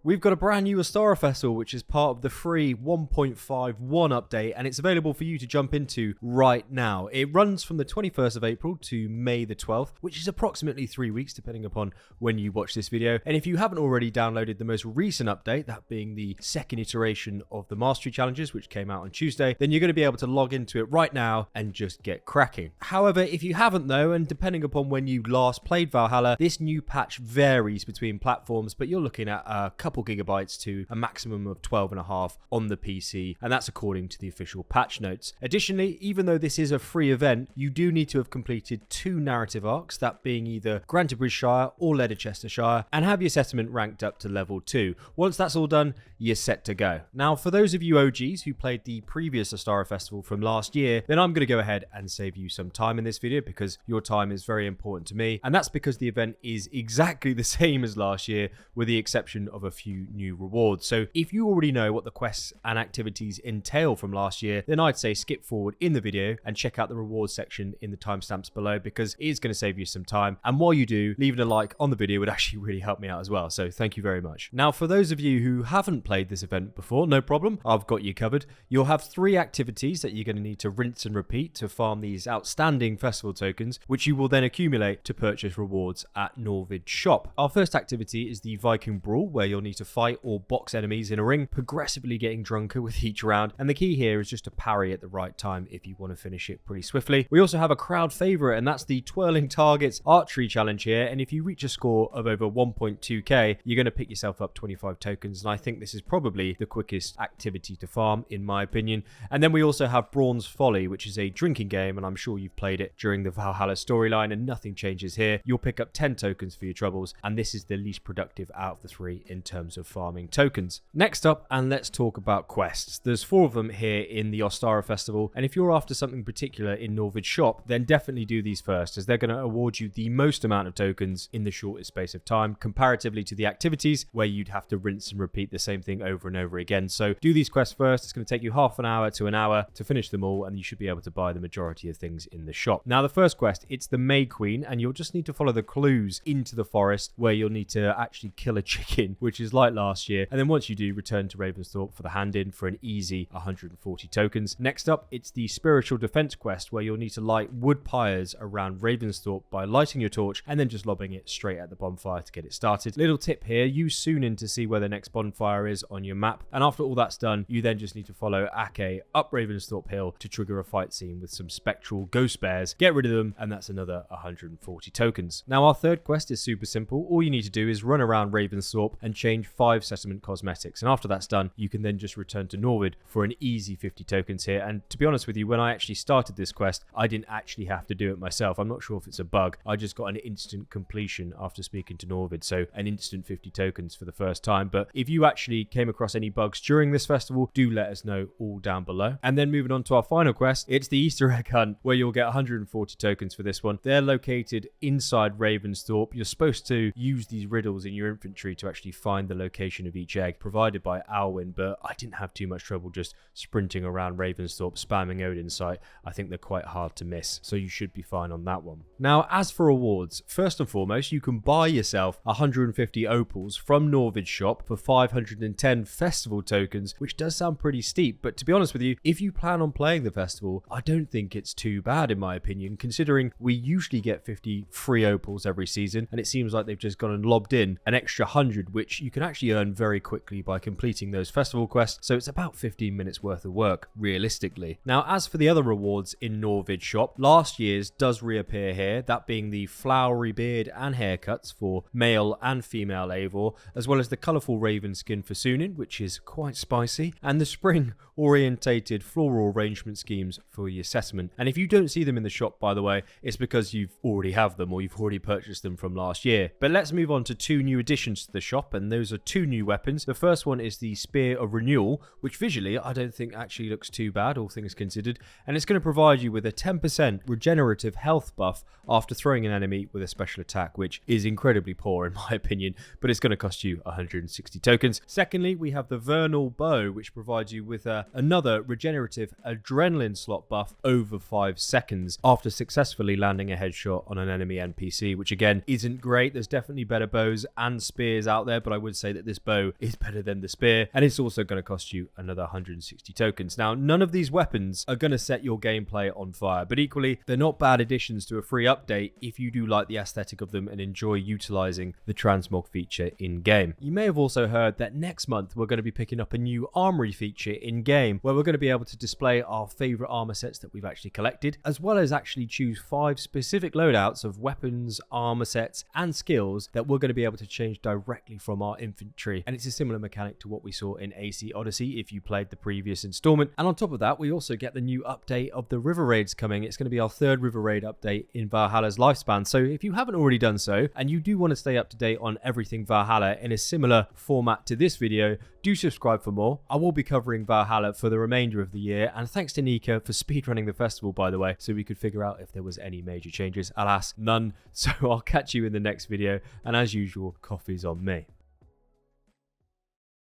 We've got a brand new Ostara Festival, which is part of the free 1.51 update, and it's available for you to jump into right now. It runs from the 21st of April to May the 12th, which is approximately 3 weeks, depending upon when you watch this video. And if you haven't already downloaded the most recent update, that being the second iteration of the Mastery Challenges, which came out on Tuesday, then you're going to be able to log into it right now and just get cracking. However, if you haven't though, and depending upon when you last played Valhalla, this new patch varies between platforms, but you're looking at a couple gigabytes to a maximum of 12.5 on the PC, and that's according to the official patch notes. Additionally, even though this is a free event, you do need to have completed 2 narrative arcs, that being either Grantabridge Shire or Leicestershire Shire, and have your settlement ranked up to level 2. Once that's all done, you're set to go. Now, for those of you OGs who played the previous Ostara Festival from last year, then I'm going to go ahead and save you some time in this video because your time is very important to me, and that's because the event is exactly the same as last year with the exception of a few new rewards. So if you already know what the quests and activities entail from last year, then I'd say skip forward in the video and check out the rewards section in the timestamps below because it is going to save you some time. And while you do, leaving a like on the video would actually really help me out as well. So thank you very much. Now, for those of you who haven't played this event before, no problem, I've got you covered. You'll have 3 activities that you're going to need to rinse and repeat to farm these outstanding festival tokens, which you will then accumulate to purchase rewards at Norvid's shop. Our first activity is the Viking Brawl, where you'll need to fight or box enemies in a ring, progressively getting drunker with each round, and the key here is just to parry at the right time if you want to finish it pretty swiftly. We also have a crowd favourite, and that's the Twirling Targets Archery Challenge here, and if you reach a score of over 1.2k, you're going to pick yourself up 25 tokens, and I think this is probably the quickest activity to farm, in my opinion. And then we also have Brawn's Folly, which is a drinking game, and I'm sure you've played it during the Valhalla storyline, and nothing changes here. You'll pick up 10 tokens for your troubles, and this is the least productive out of the 3 in terms of farming tokens. Next up, and let's talk about quests. There's 4 of them here in the Ostara Festival, and if you're after something particular in Norvid's shop, then definitely do these first, as they're going to award you the most amount of tokens in the shortest space of time, comparatively to the activities where you'd have to rinse and repeat the same thing over and over again. So do these quests first. It's going to take you half an hour to an hour to finish them all, and you should be able to buy the majority of things in the shop. Now, the first quest, it's the May Queen, and you'll just need to follow the clues into the forest where you'll need to actually kill a chicken, which is like last year. And then once you do, return to Ravensthorpe for the hand-in for an easy 140 tokens. Next up, it's the Spiritual Defense quest, where you'll need to light wood pyres around Ravensthorpe by lighting your torch and then just lobbing it straight at the bonfire to get it started. Little tip here, use Sunin to see where the next bonfire is on your map, and after all that's done, you then just need to follow Ake up Ravensthorpe Hill to trigger a fight scene with some spectral ghost bears. Get rid of them, and that's another 140 tokens. Now, our third quest is super simple. All you need to do is run around Ravensthorpe and change 5 settlement cosmetics, and after that's done, you can then just return to Norvid for an easy 50 tokens here. And to be honest with you, when I actually started this quest, I didn't actually have to do it myself. I'm not sure if it's a bug. I just got an instant completion after speaking to Norvid, so an instant 50 tokens for the first time. But if you actually came across any bugs during this festival, do let us know all down below. And then moving on to our final quest, it's the Easter egg hunt, where you'll get 140 tokens for this one. They're located inside Ravensthorpe. You're supposed to use these riddles in your infantry to actually find the location of each egg provided by Alwyn, but I didn't have too much trouble just sprinting around Ravensthorpe spamming Odin's sight. I think they're quite hard to miss, so you should be fine on that one. Now, as for awards, first and foremost, you can buy yourself 150 opals from Norvid's shop for 510 festival tokens, which does sound pretty steep, but to be honest with you, if you plan on playing the festival, I don't think it's too bad in my opinion, considering we usually get 50 free opals every season, and it seems like they've just gone and lobbed in an extra 100, which you can actually earn very quickly by completing those festival quests, so it's about 15 minutes worth of work, realistically. Now, as for the other rewards in Norvid's shop, last year's does reappear here, that being the flowery beard and haircuts for male and female Eivor, as well as the colourful raven skin for Sunin, which is quite spicy, and the spring orientated floral arrangement schemes for your settlement. And if you don't see them in the shop, by the way, it's because you've already have them or you've already purchased them from last year. But let's move on to 2 new additions to the shop, and those are 2 new weapons. The first one is the Spear of Renewal, which visually I don't think actually looks too bad, all things considered, and it's going to provide you with a 10% regenerative health buff after throwing an enemy with a special attack, which is incredibly poor in my opinion, but it's going to cost you 160 tokens. Secondly, we have the Vernal Bow, which provides you with another regenerative adrenaline slot buff over 5 seconds after successfully landing a headshot on an enemy NPC, which again isn't great. There's definitely better bows and spears out there, but I would say that this bow is better than the spear, and it's also going to cost you another 160 tokens. Now, none of these weapons are going to set your gameplay on fire, but equally, they're not bad additions to a free update if you do like the aesthetic of them and enjoy utilizing the transmog feature in-game. You may have also heard that next month we're going to be picking up a new armory feature in-game, where we're going to be able to display our favorite armor sets that we've actually collected, as well as actually choose 5 specific loadouts of weapons, armor sets, and skills that we're going to be able to change directly from our infantry. And it's a similar mechanic to what we saw in AC Odyssey if you played the previous installment. And on top of that, we also get the new update of the river raids coming. It's going to be our 3rd river raid update in Valhalla's lifespan. So if you haven't already done so, and you do want to stay up to date on everything Valhalla in a similar format to this video, do subscribe for more. I will be covering Valhalla for the remainder of the year, and thanks to Nika for speedrunning the festival, by the way, so we could figure out if there was any major changes. Alas, none. So I'll catch you in the next video, and as usual, coffee's on me.